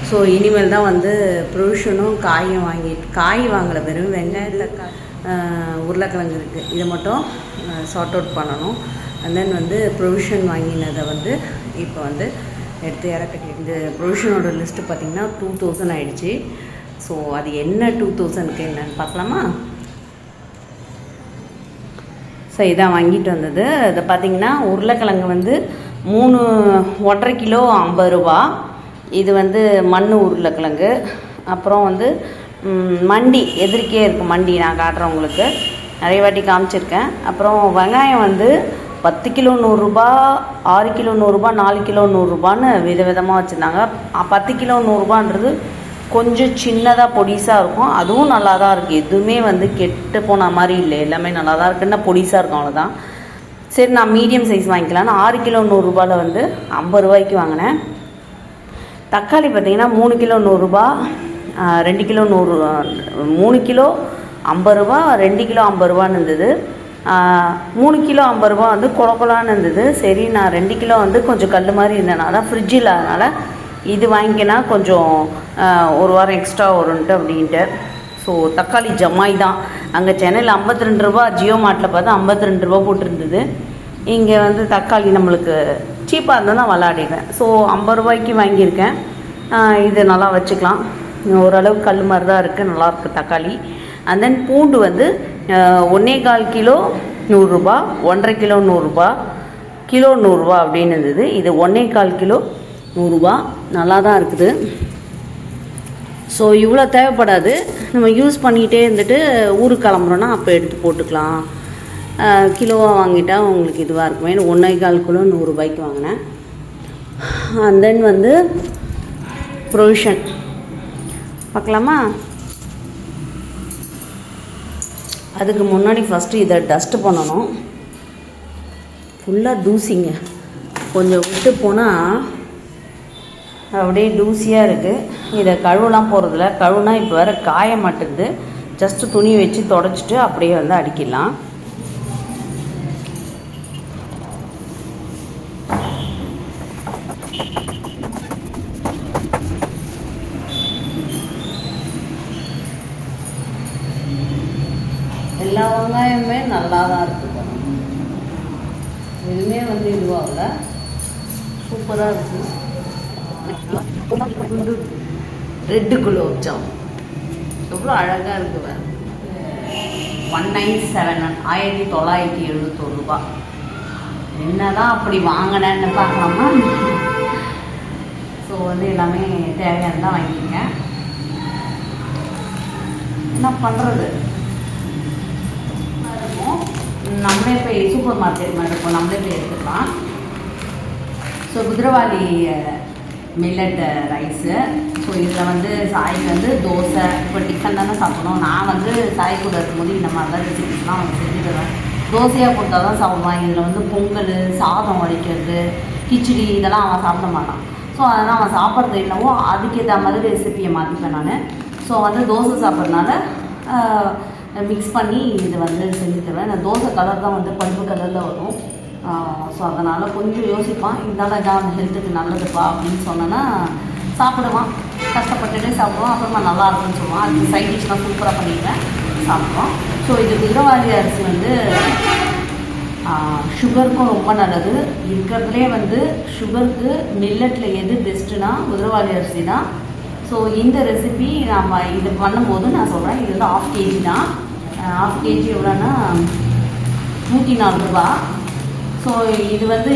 So இனிமேல் தான் வந்து ப்ரொவிஷனும் காயும் காய் வாங்கலை, வெறும் வெங்காயத்தை உருளைக்கிழங்கு இருக்குது, இதை மட்டும் சார்ட் அவுட் பண்ணணும். அண்ட் தென் வந்து ப்ரொவிஷன் வாங்கினதை வந்து இப்போ வந்து எடுத்து இறக்கட்டி. இந்த ப்ரொவிஷனோட லிஸ்ட்டு பார்த்திங்கன்னா 2000 ஆகிடுச்சு. ஸோ அது என்ன 2000க்கு என்னன்னு பார்க்கலாமா? ஸோ இதான் வாங்கிட்டு வந்தது. இதை பார்த்திங்கன்னா உருளைக்கிழங்கு வந்து 1.5 கிலோ 50 ரூபா. இது வந்து மண் உருளைக்கிழங்கு. அப்புறம் வந்து மண்டி எதிர்க்கே இருக்குது மண்டி, நான் காட்டுறேன் உங்களுக்கு, நிறைய வாட்டி காமிச்சிருக்கேன். அப்புறம் வெங்காயம் வந்து 10 கிலோ 100 ரூபா, 6 கிலோ 100 ரூபா, 4 கிலோ 100 ரூபான்னு விதவிதமாக வச்சுருந்தாங்க. 10 கிலோ 100 ரூபான்றது கொஞ்சம் சின்னதாக பொடிசாக இருக்கும், அதுவும் நல்லா தான் இருக்குது. எதுவுமே வந்து கெட்டு போன மாதிரி இல்லை, எல்லாமே நல்லா தான் இருக்குன்னா பொடிசாக இருக்கும், அவ்வளோதான். சரி, நான் மீடியம் சைஸ் வாங்கிக்கலான்னு 6 கிலோ 100 ரூபாயில் வந்து 50 ரூபாய்க்கு வாங்கினேன். தக்காளி பார்த்திங்கன்னா 3 கிலோ 100 ரூபா, 2 கிலோ 100, 3 கிலோ 50 ரூபா, 2 கிலோ 50 ரூபான்னு இருந்தது. 3 கிலோ 50 ரூபா வந்து குழக்குலான்னு இருந்தது. சரி, நான் 2 கிலோ வந்து கொஞ்சம் கல் மாதிரி இருந்தேனால ஃப்ரிட்ஜில், அதனால் இது வாங்கிக்கினா கொஞ்சம் ஒரு வாரம் எக்ஸ்ட்ரா வரும்ன்ட்டு அப்படின்ட்டு. ஸோ தக்காளி ஜமாய் தான். அங்கே சென்னையில் 52 ரூபா, ஜியோ மார்ட்டில் பார்த்தா 52 ரூபா போட்டிருந்தது. இங்கே வந்து தக்காளி நம்மளுக்கு சீப்பாக இருந்தால் தான் விளாடிடுவேன். ஸோ 50 ரூபாய்க்கு வாங்கியிருக்கேன். இது நல்லா வச்சுக்கலாம், ஓரளவு கல் மாதிரி தான் இருக்குது, நல்லாயிருக்கு தக்காளி. அண்ட் தென் பூண்டு வந்து 1.25 கிலோ 100 ரூபா, 1.5 கிலோ 100 ரூபா, கிலோ 100 ரூபா அப்படின்னு இருந்தது. இது 1.25 கிலோ 100 ரூபா, நல்லா தான் இருக்குது. ஸோ இவ்வளோ தேவைப்படாது, நம்ம யூஸ் பண்ணிகிட்டே இருந்துட்டு ஊருக்கு கிளம்புறோன்னா அப்போ எடுத்து போட்டுக்கலாம். கிலோவாக வாங்கிட்டால் உங்களுக்கு இதுவாக இருக்குமே. 1.25 கிலோ 100 ரூபாய்க்கு வாங்கினேன். அண்ட் தென் வந்து ப்ரொவிஷன் பார்க்கலாமா? அதுக்கு முன்னாடி ஃபஸ்ட்டு இதை டஸ்ட்டு பண்ணணும். ஃபுல்லாக தூசிங்க, கொஞ்சம் விட்டு போனால் அப்படியே தூசியாக இருக்குது. இதை கழுவலாம் போகிறதில்ல, கழுவுனா இப்போ வேறு காய மாட்டேங்குது. ஜஸ்ட்டு துணி வச்சு தொடச்சிட்டு அப்படியே வந்து அடிக்கலாம். எல்லா வெங்காயமே நல்லா தான் இருக்குது, எதுவுமே வந்து இதுவாகல, சூப்பராக இருக்குது. ரெட்டு குலோப் ஜாம் எவ்வளோ அழகாக இருக்குது. 197, 1971 ரூபா. என்னதான் அப்படி வாங்கினேன்னு பார்க்கலாமா? ஸோ வந்து எல்லாமே தேவையானதான் வாங்கியிருக்கேன். என்ன பண்ணுறது, நம்மளே போய் சூப்பர் மார்க்கெட் மாதிரி இருக்கும், நம்மளே போய் எடுத்துக்கலாம். ஸோ குதிரவாளி மில்லட் ரைஸு. ஸோ இதில் வந்து சாய்க்கு வந்து தோசை, இப்போ டிஃபன் தானே சாப்பிடணும். நான் வந்து சாய் கூட இருக்கும்போது இந்த மாதிரி தான் ரெசிபிஸ்லாம் அவங்க செஞ்சு தருவேன். தோசையாக கொடுத்தா தான் சாப்பிடுவான். இதில் வந்து பொங்கல், சாதம் வடிக்கிறது, கிச்சடி இதெல்லாம் அவன் சாப்பிட மாட்டான். ஸோ அதனால் அவன் சாப்பிட்றது என்னவோ அதுக்கேற்ற மாதிரி ரெசிப்பியை மாற்றிப்பேன் நான். ஸோ வந்து தோசை சாப்பிட்றதுனால மிக்ஸ் பண்ணி இது வந்து செஞ்சு தருவேன். இந்த தோசை கலர் தான் வந்து பழுப்பு கலரில் வரும். ஸோ அதனால் கொஞ்சம் யோசிப்பான், இருந்தாலும் இதான் ஹெல்த்துக்கு நல்லதுப்பா அப்படின்னு சொன்னேன்னா சாப்பிடுவான். கஷ்டப்பட்டுட்டே சாப்பிடுவான். அப்புறமா நல்லா இருக்குன்னு சொல்லுவான். அதுக்கு சைட் டிஷ்லாம் சூப்பராக பண்ணிடுவேன், சாப்பிடுவோம். ஸோ இது குதிரவாளி அரிசி வந்து சுகருக்கும் ரொம்ப நல்லது. இருக்கிறதுலே வந்து சுகருக்கு மில்லட்டில் எது பெஸ்ட்டுனா குதிரவாளி அரிசி தான். ஸோ இந்த ரெசிபி நம்ம இது பண்ணும்போது நான் சொல்கிறேன், இது வந்து 1/2 kg தான். 1/2 kg எவ்வளோன்னா 104 ரூபா. ஸோ இது வந்து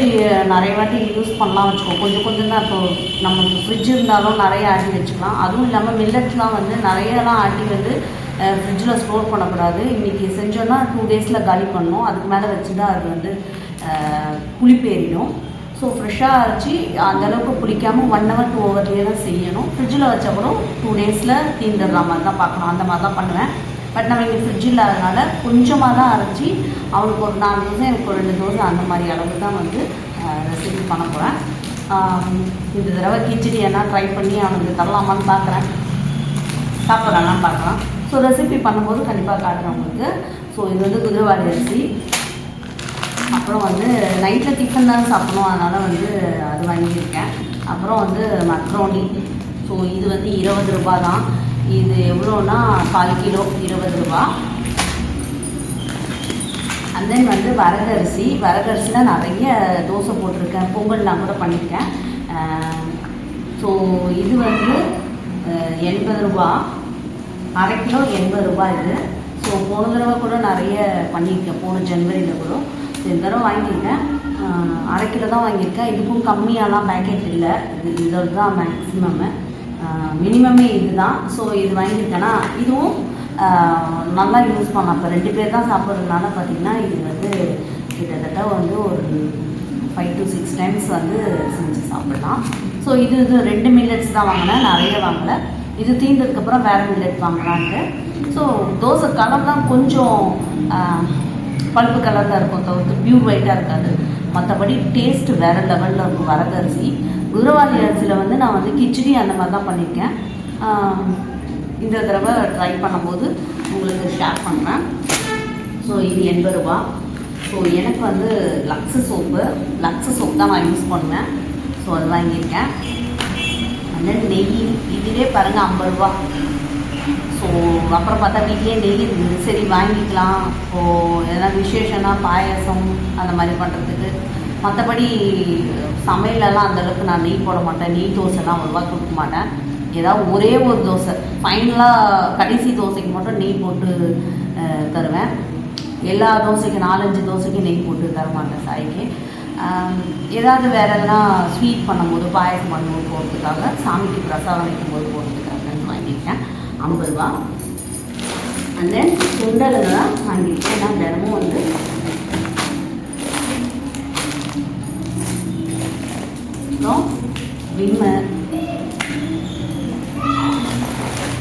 நிறைய வாட்டி யூஸ் பண்ணலாம் வச்சுக்கோ. கொஞ்சம் கொஞ்சம் தான், இப்போ நமக்கு ஃப்ரிட்ஜ் இருந்தாலும் நிறைய ஆட்டி வச்சுக்கலாம். அதுவும் இல்லாமல் மில்லட்ஸ்லாம் வந்து நிறையலாம் ஆட்டி வந்து ஃப்ரிட்ஜில் ஸ்டோர் பண்ணக்கூடாது. இன்றைக்கி செஞ்சோன்னா 2 டேஸில் காலி பண்ணணும். அதுக்கு மேலே வச்சு தான் அது வந்து புளிப்பேறிடும். ஸோ ஃப்ரெஷ்ஷாக அரைச்சி அந்தளவுக்கு பிடிக்காமல் 1 hour 2 hourலேயே தான் செய்யணும். ஃப்ரிட்ஜில் வச்சப்பறம் 2 டேஸில் தீந்துடுற மாதிரி தான் பார்க்கணும். அந்த மாதிரி தான் பண்ணுவேன். பட் நம்ம இங்கே ஃப்ரிட்ஜ் இல்லாதனால கொஞ்சமாக தான் அரைச்சி அவனுக்கு ஒரு 4 தோசை, எனக்கு ஒரு 2 தோசை, அந்த மாதிரி அளவு தான் வந்து ரெசிபி பண்ண போகிறேன். இந்த தடவை கிச்சடி என்ன ட்ரை பண்ணி அவனுக்கு தரலாமான்னு பார்க்குறேன், சாப்பிட்றான்னு பார்க்கலாம். ஸோ ரெசிபி பண்ணும்போது கண்டிப்பாக காட்டுறேன் உங்களுக்கு. ஸோ இது வந்து குதிரவாளி அரிசி. அப்புறம் வந்து நைட்டில் டிஃபன் தான் சாப்பிடணும், அதனால் வந்து அது வாங்கியிருக்கேன். அப்புறம் வந்து மக்ரோனி ஸோ இது வந்து 20 ரூபா தான். இது எவ்வளோன்னா 1/4 கிலோ 20 ரூபா. அண்ட் தென் வந்து வரகரிசியில் நிறைய தோசை போட்டிருக்கேன், பொங்கல்லாம் கூட பண்ணியிருக்கேன். ஸோ இது வந்து 80 ரூபா, 1/2 கிலோ 80 ரூபா இது. ஸோ போன தடவை கூட நிறைய பண்ணியிருக்கேன், போன ஜனவரியில் கூட. இந்த தடவை வாங்கியிருக்கேன், 1/2 கிலோ தான் வாங்கியிருக்கேன். இதுக்கும் கம்மியாலாம் பேக்கெட் இல்லை, இதோட தான் மேக்ஸிமம்மு, மினிமமே இது தான். ஸோ இது வாங்கியிருக்கேன்னா இதுவும் நல்லா யூஸ் பண்ணலாம். இப்போ 2 பேர் தான் சாப்பிட்றதுனால பார்த்திங்கன்னா இது வந்து கிட்டத்தட்ட வந்து ஒரு 5 to 6 டைம்ஸ் வந்து செஞ்சு சாப்பிட்லாம். ஸோ இது 2 மில்லட்ஸ் தான் வாங்கினேன், நிறைய வாங்கலை. இது தீர்ந்ததுக்கப்புறம் வேறு மில்லட் வாங்கலான்ட்டு. ஸோ தோசை கலர் தான் கொஞ்சம் பழுப்பு கலர் தான் இருக்கும், தவிர்த்து பியூர் ஒயிட்டாக இருக்காது. மற்றபடி டேஸ்ட்டு வேறு லெவலில் இருக்கும். வரகரிசி குதிரவாளி அரிசியில் வந்து நான் வந்து கிச்சடி அந்த மாதிரி தான் பண்ணியிருக்கேன். இந்த தடவை ட்ரை பண்ணும்போது உங்களுக்கு ஷேர் பண்ணுறேன். ஸோ இது 80 ரூபா. ஸோ எனக்கு வந்து லக்ஸு சோப்பு தான் நான் யூஸ் பண்ணுவேன். ஸோ அது வாங்கியிருக்கேன். அந்த நெய் இதுவே பாருங்கள் 50 ரூபா. ஸோ அப்புறம் பார்த்தா வீட்லேயே நெய் இருக்குது, சரி வாங்கிக்கலாம். இப்போது எதனா விசேஷம்னா பாயாசம் அந்த மாதிரி பண்ணுறதுக்கு. மற்றபடி சமையலெல்லாம் அந்தளவுக்கு நான் நெய் போட மாட்டேன், நெய் தோசைலாம் அவ்வளோவா கொடுக்க மாட்டேன். ஏதாவது ஒரே ஒரு தோசை ஃபைனலாக கடைசி தோசைக்கு மட்டும் நெய் போட்டு தருவேன். எல்லா தோசைக்கு 4-5 தோசைக்கு நெய் போட்டு தர மாட்டேன் சாய்க்கு. ஏதாவது வேறு எதனா ஸ்வீட் பண்ணும்போது, பாயசம் பண்ணும்போது போகிறதுக்காக, சாமிக்கு பிரசாதம் வைக்கும்போது போகிறதுக்காகன்னு வாங்கியிருக்கேன் 50 ரூபா. அண்ட் தென் சுண்டல் தான் வாங்கியிருக்கேன். நான் தினமும் வந்து விம்மு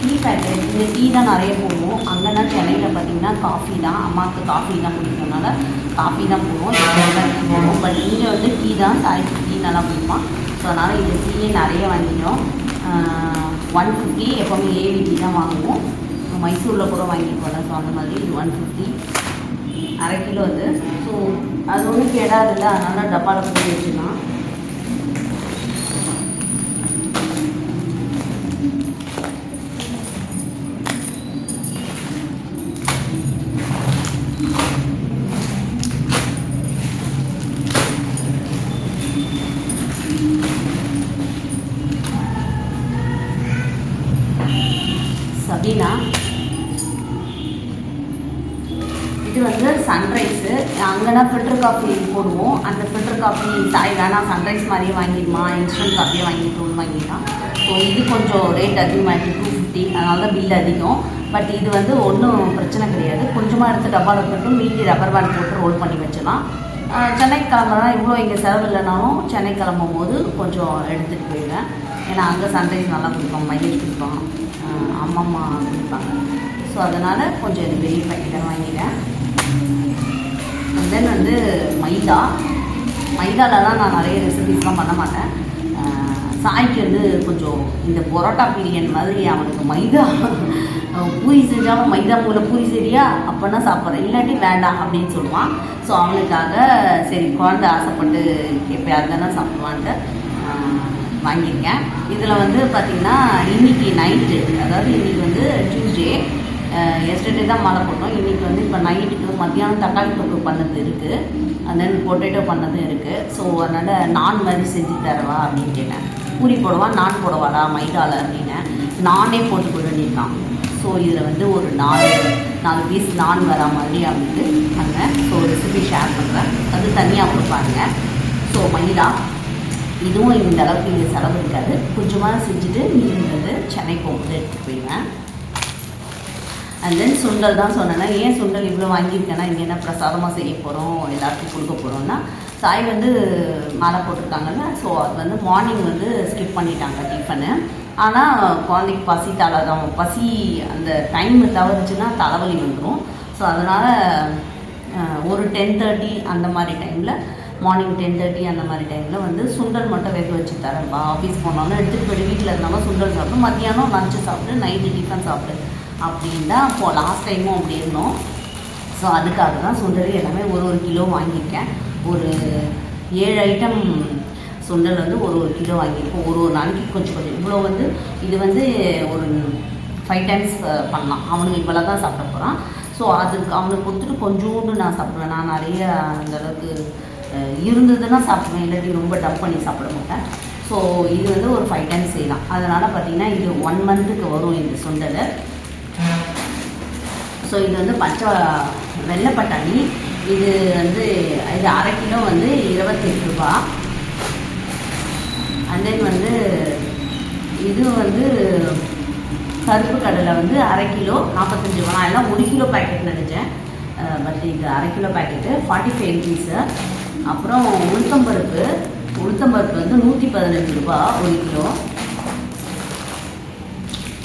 டீ பேக்கெட், இந்த டீ தான் நிறைய போடுவோம். அங்கேனா சென்னையில் பார்த்திங்கன்னா காஃபி தான், அம்மாவுக்கு காஃபி தான் பிடிக்கிறதுனால காஃபி தான் போடுவோம், டீ போடுவோம். பட் இங்கே வந்து டீ தான், சாய்க்கு டீ நல்லா பிடிப்பான். ஸோ அதனால் இந்த டீயே நிறைய வாங்கிட்டோம். 150 எப்போவுமே ஏவி டீ தான் வாங்குவோம். மைசூரில் கூட வாங்கிப்போம்ல, ஸோ அந்த மாதிரி இது 150 1/2 கிலோ அது. ஸோ அது ஒன்றும் கெடாதில்லை, அதனால் டப்பாவில் போட்டு வச்சுக்கலாம். சபீனா இது வந்து சன்ரைஸு. அங்கேனா ஃபில்டர் காஃபி போடுவோம். அந்த ஃபில்டர் காஃபி சாய் வேணாம், சன்ரைஸ் மாதிரியே வாங்கிடுமா, இன்ஸ்டன்ட் காஃபியே வாங்கிட்டோம்னு வாங்கிட்டான். ஸோ இது கொஞ்சம் ரேட் அதிகமாகிட்டு 250, அதனால தான் பில் அதிகம். பட் இது வந்து ஒன்றும் பிரச்சனை கிடையாது. கொஞ்சமாக எடுத்து டப்பாவில் போட்டு மீதி ரப்பர் பேண்ட் போட்டு ரோல் பண்ணி வச்சிடலாம். சென்னைக்கு கிளம்புறனா இவ்வளோ இங்கே செலவு இல்லைனாலும் சென்னை கிளம்பும் போது கொஞ்சம் எடுத்துகிட்டு போயிடுவேன். ஏன்னா அங்கே சன்ரைஸ் நல்லா கொடுப்பாங்க, மைலேஜ் கொடுப்பாங்க, அம்மம்மா கொடுப்பாங்க. ஸோ அதனால் கொஞ்சம் இது பெரிய பாக்கெட்டாக வாங்கிட்டேன். தென் வந்து மைதாலலாம் நான் நிறைய ரெசிபிஸ்லாம் பண்ண மாட்டேன். சாய்க்கு வந்து கொஞ்சம் இந்த பரோட்டா பிரியன் மாதிரி அவனுக்கு மைதா பூரி செஞ்சாலும் மைதா மூலம் பூரி சரியா அப்போனா சாப்பிட்றேன், இல்லாட்டி வேண்டாம் அப்படின்னு சொல்லுவான். ஸோ அவனுக்காக சரி குழந்தை ஆசைப்பட்டு எப்போயாவது தானே சாப்பிடுவான்ட்டு வாங்கியிருக்கேன். இதில் வந்து பார்த்திங்கன்னா இன்றைக்கி நைட்டு, அதாவது இன்றைக்கி வந்து டியூஸ்டே, எஸ்டர்டே தான் மாலை போட்டோம். இன்றைக்கி வந்து இப்போ நைட்டுக்கு மத்தியானம் தக்காளி தொக்கு பண்ணது இருக்குது, அண்ட் தென் பொட்டேட்டோ பண்ணதும் இருக்குது. ஸோ அதனால் நான் மாதிரி செஞ்சு தரவா அப்படின்னு கேட்டேன். பூரி போடவா நான் போடவாடா மைதாவில் அப்படின்னு நானே போட்டு கொடுத்துருக்கான். ஸோ இதில் வந்து ஒரு 4 பீஸ் நான் வரா மாதிரி அப்படின்ட்டு பண்ணேன். ஸோ ரெசிபி ஷேர் பண்ணுறேன், அது தனியாக கொடுப்பாங்க. ஸோ மைதா இதுவும் இந்த அளவுக்கு இங்கே செலவு இருக்காது, கொஞ்சமாக செஞ்சுட்டு மீதி வந்து சென்னை போகும்போது எடுத்துகிட்டு போயிடுவேன். அண்ட் தென் சுண்டல் தான் சொன்னேன்னா, ஏன் சுண்டல் இவ்வளோ வாங்கியிருக்கேன்னா, இங்கே என்ன பிரசாதமாக செய்ய போகிறோம், எல்லாருக்கும் கொடுக்க போகிறோம்னா, சாய் வந்து மாலை போட்டிருக்காங்கல்ல. ஸோ அது வந்து மார்னிங் வந்து ஸ்கிப் பண்ணிட்டாங்க டிஃபனு. ஆனால் குழந்தைக்கு பசி அந்த டைம் தவறுச்சுன்னா தலைவலி வந்துடும். ஸோ அதனால் ஒரு 10:30 அந்த மாதிரி டைமில், மார்னிங் 10:30 அந்த மாதிரி டைமில் வந்து சுண்டல் மட்டும் வேக வச்சு தரேன்ப்பா, ஆஃபீஸ் போனாலும் எடுத்துகிட்டு போய்ட்டு வீட்டில் இருந்தாலும் சுண்டல் சாப்பிட்டு, மத்தியானம் லஞ்சு சாப்பிட்டு, நைட்டு டிஃபன் சாப்பிட்டு அப்படின்னு தான் இப்போது லாஸ்ட் டைமும் அப்படி இருந்தோம். ஸோ அதுக்காக தான் சுண்டல் எல்லாமே ஒரு கிலோ வாங்கியிருக்கேன். ஒரு 7 ஐட்டம். ஸோ சுண்டல் வந்து ஒரு கிலோ வாங்கியிருக்கோம். ஒரு நாளைக்கு கொஞ்சம் கொஞ்சம் இவ்வளோ வந்து இது வந்து ஒரு 5 டைம்ஸ் பண்ணலாம். அவனுக்கு இவ்வளோ தான் சாப்பிட போகிறான். ஸோ அதுக்கு அவனுக்கு கொடுத்துட்டு கொஞ்சோண்டு நான் சாப்பிடுவேன். நான் நிறைய அந்தளவுக்கு இருந்ததுன்னா சாப்பிடுவேன், இல்லாட்டி ரொம்ப டப் பண்ணி சாப்பிட மாட்டேன். ஸோ இது வந்து ஒரு 5 டைம்ஸ் செய்யலாம். அதனால் பார்த்திங்கன்னா இது 1 மந்த்துக்கு வரும் இந்த சுண்டல். ஸோ இது வந்து வெள்ளை பட்டாணி. இது வந்து இது 1/2 கிலோ வந்து 28 ரூபா. அண்ட் தென் வந்து இது வந்து கருப்பு கடலை வந்து 1/2 கிலோ 45 ரூபா. நான் எல்லாம் 1 கிலோ பேக்கெட் நினச்சேன், பட் இது 1/2 கிலோ பேக்கெட்டு 45 ருபீஸு. அப்புறம் உளுத்தம்பருப்பு வந்து 115 ரூபா 1 கிலோ.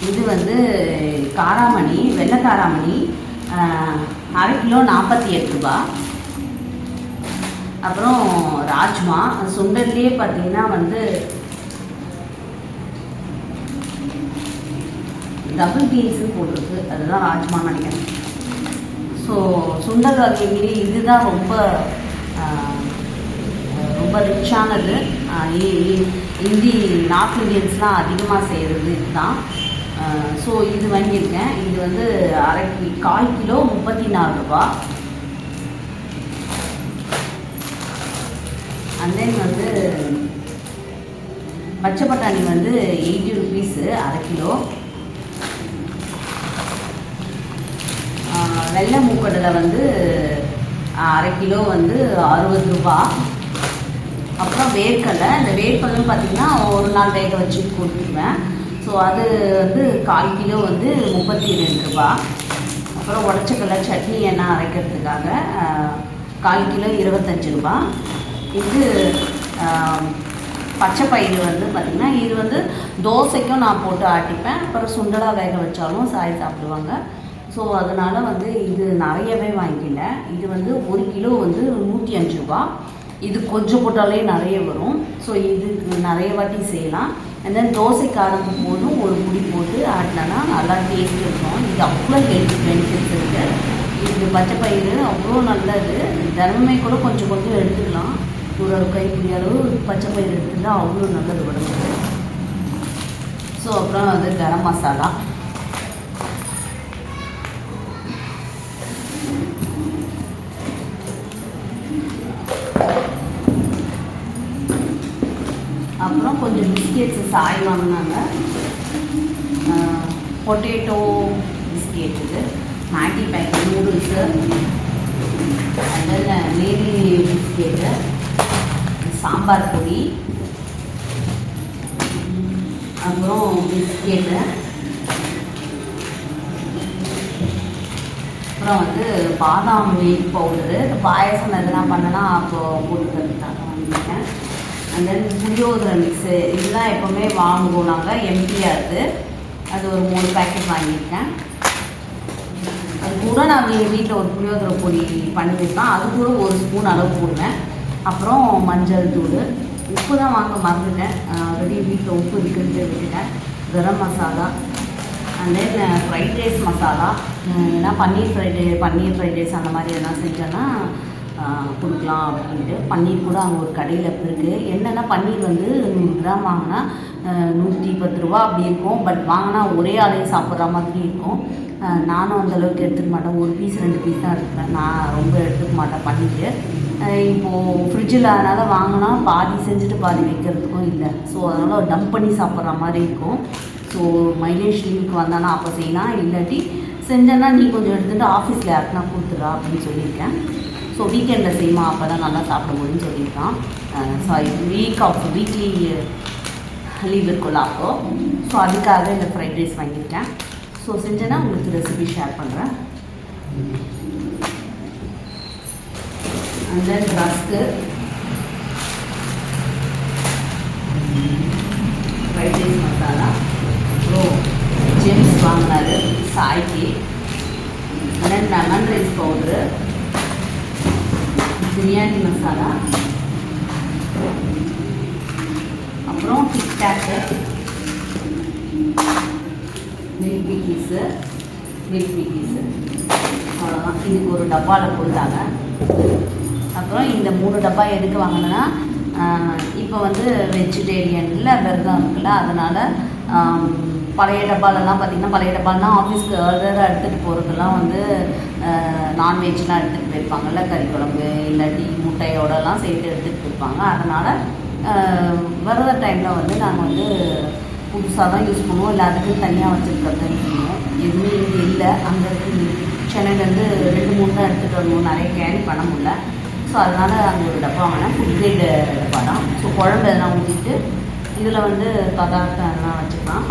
இது வந்து காராமணி, வெள்ளை காராமணி 1/2 கிலோ 48 ரூபா. அப்புறம் ராஜ்மா சுண்டல்லையே பார்த்தீங்கன்னா வந்து டபுள் பீன்ஸு போட்டிருக்கு, அதுதான் ராஜ்மான்னு நினைக்கிறேன். ஸோ சுண்டல் வகைகளே இதுதான் ரொம்ப ரொம்ப ரிச்சானது. நார்த் இந்தியன்ஸ்லாம் அதிகமாக செய்கிறது இதுதான். ஸோ இது வாங்கியிருக்கேன். இது வந்து 1/4 கிலோ 34 ரூபா. அண்ட் தென் வந்து பச்சை பட்டாணி வந்து 80 ருபீஸு 1/2 கிலோ. வெள்ளை மூக்கடலை வந்து 1/2 கிலோ வந்து 60 ரூபா. அப்புறம் வேர்க்கடலை, இந்த வேர்க்கடலைன்னு பார்த்திங்கன்னா ஒரு நாள் வேக வச்சு கொடுத்துருவேன். ஸோ அது வந்து 1/4 கிலோ வந்து 32 ரூபா. அப்புறம் உடச்சக்கடலை சட்னி எண்ணெய் அரைக்கிறதுக்காக 1/4 கிலோ 25 ரூபா. இது பச்சை பயிறு வந்து பார்த்திங்கன்னா இது வந்து தோசைக்கும் நான் போட்டு ஆட்டிப்பேன். அப்புறம் சுண்டலாக வேக வச்சாலும் சாய் சாப்பிடுவாங்க. ஸோ அதனால் வந்து இது நிறையவே வாங்கிக்கல. இது வந்து 1 கிலோ வந்து 105 ரூபா. இது கொஞ்சம் போட்டாலே நிறைய வரும். ஸோ இதுக்கு நிறைய வாட்டி செய்யலாம். அண்ட் தென் தோசைக்காரங்க போதும் ஒரு முடி போட்டு ஆட்டினா நல்லா டேஸ்ட் இருக்கும். இது அவ்வளோ ஹெல்த் பெனிஃபிட்ஸ் இருக்குது. இது பச்சை பயிறு அவ்வளோ நல்லது. தினமே கூட கொஞ்சம் கொஞ்சம் எடுத்துக்கலாம். ஒரு கைப்பிடி அளவு பச்சை பயிறு எடுத்துட்டா அவ்வளோ நல்லது உடம்புக்கு. ஸோ அப்புறம் அது கரம் மசாலா. அப்புறம் கொஞ்சம் பிஸ்கெட்ஸு சாய் வாங்கினாங்க. பொட்டேட்டோ பிஸ்கெட், இது மேகி பேக்கெட், நூடுல்ஸு, அதில் மேகி பிஸ்கெட்டு, சாம்பார் பொடி, அப்புறம் பிஸ்கெட்டு, அப்புறம் வந்து பாதாம் மில்க் பவுடரு. பாயசம் எதனா பண்ணனா அப்போது போட்டுக்கிறதுக்காக வாங்கிட்டேன். அண்ட் தென் புளியோதரை மிக்ஸு, இதெல்லாம் எப்போவுமே வாங்குவோம் நாங்கள், எம்டியாக இருக்குது. அது ஒரு 3 பேக்கெட் வாங்கியிருக்கேன். அது கூட நான் வீட்டில் ஒரு புளியோதரை பொடி பண்ணி வைப்பேன். அது கூட 1 ஸ்பூன் அளவு போடுவேன். அப்புறம் மஞ்சள் தூள், உப்பு தான் வாங்க மறந்துட்டேன். ஆல்ரெடி வீட்டில் உப்பு இருக்குன்னு விட்டுட்டேன். Garam masala, and then fried rice masala. ஏன்னா பன்னீர் ஃப்ரைட் ரைஸ் அந்த மாதிரி எதனா செஞ்சோன்னா கொடுக்கலாம் அப்படின்ட்டு. பன்னீர் கூட அங்கே ஒரு கடையில் இருக்குது. என்னென்னா பன்னீர் வந்து 100 கிராம் வாங்கினா 110 ரூபா அப்படி இருக்கும். பட் வாங்கினா ஒரே ஆளையும் சாப்பிட்ற மாதிரி இருக்கும். நானும் அந்தளவுக்கு எடுத்துக்க மாட்டேன். 1 பீஸ் 2 பீஸ் தான் எடுத்துப்பேன். நான் ரொம்ப எடுத்துக்க மாட்டேன் பன்னீர். இப்போது ஃப்ரிட்ஜில் அதனால் வாங்கினா பாதி செஞ்சுட்டு பாதி வைக்கிறதுக்கும் இல்லை. ஸோ அதனால் டம்ப் பண்ணி சாப்பிட்ற மாதிரி இருக்கும். ஸோ மைலேஜ் லீவுக்கு வந்தானா அப்போ செய்யலாம், இல்லாட்டி செஞ்சேன்னா நீ கொஞ்சம் எடுத்துகிட்டு ஆஃபீஸில் யாருக்குனா கொடுத்துடா அப்படின்னு சொல்லியிருக்கேன். ஸோ வீக்கெண்டில் செய்யுமா, அப்போ தான் நல்லா சாப்பிட முடியும்னு சொல்லியிருக்கான். வீக்லி லீவ் இருக்குல்ல அப்போது. ஸோ அதுக்காக இந்த ஃப்ரைட் ரைஸ் வாங்கியிருக்கேன். ஸோ செஞ்சேன்னா உங்களுக்கு ரெசிபி ஷேர் பண்ணுறேன். And then rusk, fried rice masala, அப்புறம் ஜெம்ஸ் வாங்கினாரு சாய்க்கு. And then lemon rice powder, biryani masala, அப்புறம் டிக்டாக்கு, மில்க் பிக்கீஸு, அவ்வளோதான். இதுக்கு ஒரு டப்பாவில் கொடுத்தாங்க. அப்புறம் இந்த 3 டப்பா எதுக்கு வாங்கினேன்னா இப்போ வந்து வெஜிடேரியனில் விரதம் இருக்குல்ல, அதனால் பழைய டப்பாலெல்லாம் பார்த்திங்கன்னா, பழைய டப்பால்னா ஆஃபீஸ்க்கு ஆர்டராக எடுத்துகிட்டு போகிறதுலாம் வந்து நான்வெஜ்லாம் எடுத்துகிட்டு போயிருப்பாங்கள்ல, கறி குழம்பு இல்லாட்டி முட்டையோடலாம் சேர்த்து எடுத்துகிட்டு போயிருப்பாங்க. அதனால் விரத டைமில் வந்து நாங்கள் வந்து புதுசாக தான் யூஸ் பண்ணுவோம், இல்லை அதுக்கு தனியாக வச்சுருக்கிறத யூஸ் பண்ணுவோம். எதுவுமே இங்கே இல்லை, அங்கே இருக்குது. சென்னையிலேருந்து 2-3 தான் எடுத்துகிட்டு வரணும், நிறைய கேரி பண்ண முடியல. ஸோ அதனால் அங்கே ஒரு டப்பா வாங்கினேன், ஃபுட் கிரேடு டப்பா தான். ஸோ குழம்பு எதனா ஊற்றிட்டு இதில் வந்து பதார்த்தம் எல்லாம் வச்சுக்கலாம்.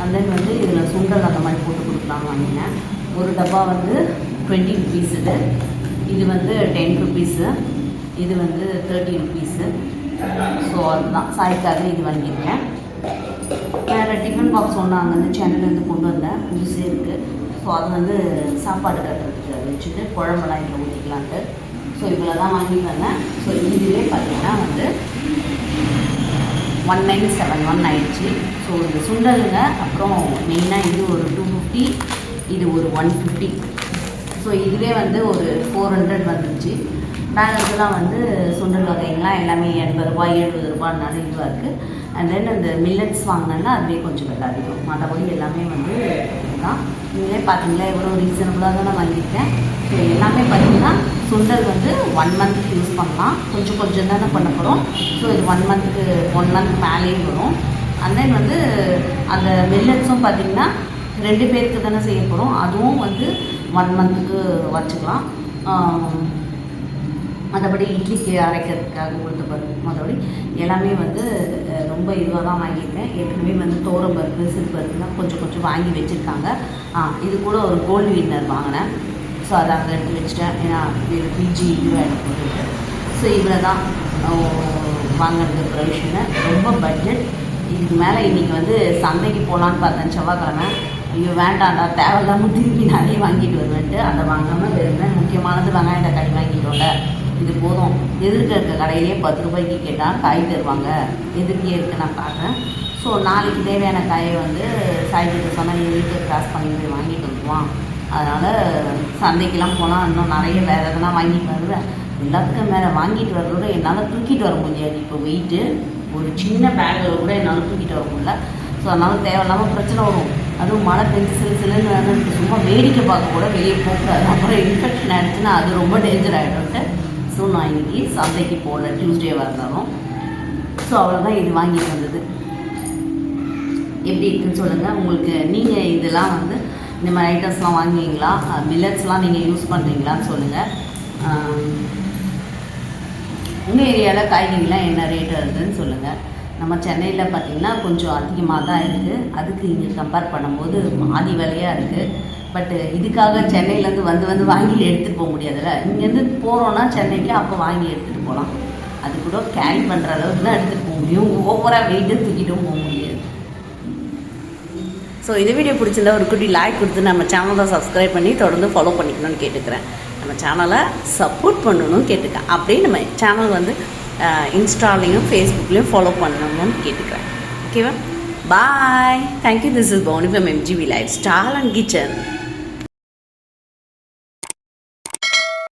அண்ட் தென் வந்து இதில் சுண்டல் அந்த மாதிரி போட்டு கொடுக்கலாம்னு வாங்கினேன். ஒரு டப்பா வந்து 20 ருபீஸ், இது வந்து 10 ருபீஸு, இது வந்து 30 ருபீஸு. ஸோ அதுதான் சாய்க்காக இது வாங்கியிருக்கேன். வேறு டிஃபன் பாக்ஸ் ஒன்று அங்கே வந்து சென்னையிலேருந்து கொண்டு வந்தேன், புதுசே இருக்குது. ஸோ அது வந்து சாப்பாடு கட்டுறதுக்கு வச்சுட்டு குழம்பெல்லாம் இதில் ஊற்றிக்கலான்ட்டு. ஸோ இவ்வளோ தான் வாங்கிட்டு வந்தேன். ஸோ இதுவே பார்த்திங்கன்னா வந்து 1971 ஆயிடுச்சு. ஸோ இந்த சுண்டலுங்க, அப்புறம் மெயினாக இது ஒரு 250, இது ஒரு 150. ஸோ இதுவே வந்து ஒரு 400 வந்துடுச்சு. பேலன்ஸ்லாம் வந்து சுண்டல் வகைங்களாம் எல்லாமே 80 ரூபா 70 ரூபான்னாலும் இதுவாக இருக்குது. அண்ட் தென் அந்த மில்லட்ஸ் வாங்கினேன்னா அதுவே கொஞ்சம் விலை அதிகம். மற்றபடி எல்லாமே வந்து தான். நீங்களே பார்த்தீங்களா எவ்வளோ ரீசனபுளாக தான் நான் வாங்கியிருக்கேன். ஸோ எல்லாமே பார்த்திங்கன்னா சுண்டல் வந்து 1 மந்த் யூஸ் பண்ணலாம், கொஞ்சம் கொஞ்சம் தானே பண்ண போகிறோம். ஸோ இது 1 மந்த் மேலேயும் வரும். அண்ட் தென் வந்து அந்த மில்லட்ஸும் பார்த்திங்கன்னா 2 பேருக்கு தானே செய்ய போகிறோம், அதுவும் வந்து 1 மந்த்துக்கு வச்சுக்கலாம். மற்றபடி இட்லிக்கு அரைக்கிறதுக்காக கொடுத்த மற்றபடி எல்லாமே வந்து ரொம்ப இதுவாக தான் வாங்கியிருக்கேன். ஏற்கனவே வந்து பருப்பு சிறுபருப்புலாம் கொஞ்சம் கொஞ்சம் வாங்கி வச்சுருக்காங்க. இது கூட ஒரு கோல்டு வின்னர் வாங்கினேன். ஸோ அதை அங்கே எடுத்து வச்சுட்டேன், ஏன்னா இது பிஜி இதுவாக எடுத்து போட்டுட்டு. ஸோ இவ்வளோ தான் வாங்கினது ப்ரொவிஷனு. ரொம்ப பட்ஜெட். இதுக்கு மேலே இன்றைக்கி வந்து சந்தைக்கு போகலான்னு பார்த்தேன் செவ்வாய்க்கிழமை. ஐயோ வேண்டாண்டா, தேவையில்லாமல் திருப்பி நிறைய வாங்கிட்டு வருவேன்ட்டு அதை வாங்காமல் இருந்தேன். முக்கியமானது வெங்காய தக்காளி வாங்கிட்டோம்ல, இது போதும். எதிர்க்க இருக்க கடையிலேயே 10 ரூபாய்க்கு கேட்டால் காய் தருவாங்க, எதிர்க்கே இருக்குது நான் பார்க்குறேன். ஸோ நாளைக்கு தேவையான காயை வந்து சாய்கிட்ட சொன்னால் எதிர்க்க கிராஸ் பண்ணி போய் வாங்கிட்டு வந்துடுவான். அதனால் சந்தைக்கெலாம் போனால் இன்னும் நிறைய வேறு எதனா வாங்கிட்டு வருவேன். எல்லாத்துக்கும் மேலே வாங்கிட்டு வர்றதோட என்னால் தூக்கிட்டு வர முடியாது. இப்போ வெயிட்டு ஒரு சின்ன பேக்கில் கூட என்னால் தூக்கிட்டு வர முடியல. ஸோ அதனால் தேவையில்லாமல் பிரச்சனை வரும். அதுவும் மழை பெஞ்சு சிலுன்னு சும்மா வேடிக்கை பார்க்க கூட வெளியே போகக்கூடாது, அப்புறம் இன்ஃபெக்ஷன் ஆகிடுச்சுன்னா அது ரொம்ப டேஞ்சர் ஆகிடும்ட்டு. ஸோ நான் இன்றைக்கி சந்தைக்கு போகல, டியூஸ்டேவாக இருந்தாலும். ஸோ அவ்வளோதான், இது வாங்கிட்டு வந்தது. எப்படி இருக்குன்னு சொல்லுங்கள். உங்களுக்கு நீங்கள் இதெல்லாம் வந்து இந்த மாதிரி ஐட்டம்ஸ்லாம் வாங்குவீங்களா, மில்லட்ஸ்லாம் நீங்கள் யூஸ் பண்ணுறீங்களான்னு சொல்லுங்கள். உங்கள் ஏரியாவில் காய்கறிலாம் என்ன ரேட் வருதுன்னு சொல்லுங்கள். நம்ம சென்னையில் பார்த்திங்கன்னா கொஞ்சம் அதிகமாக தான் இருக்குது, அதுக்கு இங்கே கம்பேர் பண்ணும்போது பாதி விலையாக இருக்குது. பட்டு இதுக்காக சென்னையிலேருந்து வந்து வாங்கி எடுத்துகிட்டு போக முடியாதுல்ல. இங்கேருந்து போகிறோன்னா சென்னைக்கு, அப்போ வாங்கி எடுத்துகிட்டு போகலாம். அது கூட கேரி பண்ணுற அளவுக்கு தான் எடுத்துகிட்டு போக முடியும், ஓவராக வெயிட்டு தூக்கிட்டும் போக முடியாது. ஸோ இந்த வீடியோ பிடிச்சிருந்தா ஒரு குட்டி லைக் கொடுத்து நம்ம சேனலை சப்ஸ்கிரைப் பண்ணி தொடர்ந்து ஃபாலோ பண்ணிக்கணும்னு கேட்டுக்கிறேன். நம்ம சேனலை சப்போர்ட் பண்ணணும்னு கேட்டுக்கிறேன். அப்படியே நம்ம சேனல் வந்து இன்ஸ்டாலையும் ஃபேஸ்புக்லேயும் ஃபாலோ பண்ணணும்னு கேட்டுக்கிறேன். ஓகேவா? Bye. Thank you. This is Pavuni from MGV Lifestyle and Kitchen.